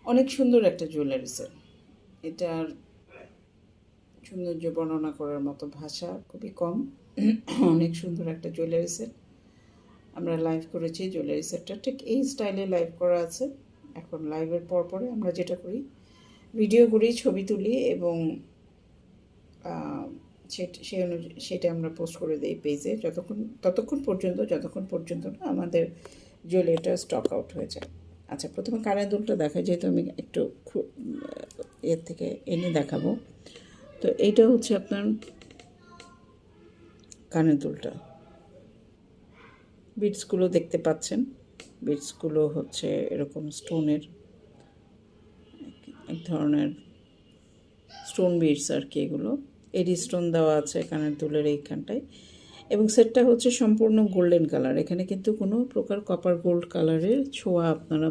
অনেক সুন্দর একটা জুয়েলারি সেট। এটার সৌন্দর্য বর্ণনা করার মতো ভাষা খুবই কম। অনেক সুন্দর একটা জুয়েলারি সেট। আমরা লাইভ করেছি জুয়েলারি সেটটা ঠিক এই স্টাইলে লাইভ করা আছে। এখন লাইভের পরে আমরা যেটা করি, ভিডিও করি, ছবি তুলি এবং সেটা আমরা পোস্ট করে দিই পেজে ততক্ষণ পর্যন্ত না আমাদের জুয়েলারিটা স্টক আউট হয়ে যায়। আচ্ছা, প্রথমে কানের দুলটা দেখাই, যেহেতু আমি একটু এর থেকে এনে দেখাবো। তো এইটা হচ্ছে আপনার কানের দুলটা। বিটসগুলো দেখতে পাচ্ছেন, বিটসগুলো হচ্ছে এরকম স্টোনের, এক ধরনের স্টোন বিটস আর কি। এগুলো এডি স্টোন দেওয়া আছে কানের দুলের এইখানটায়, এবং সেটটা হচ্ছে সম্পূর্ণ গোল্ডেন কালার। এখানে কিন্তু কোনো প্রকার কপার গোল্ড কালারের ছোঁয়া আপনারা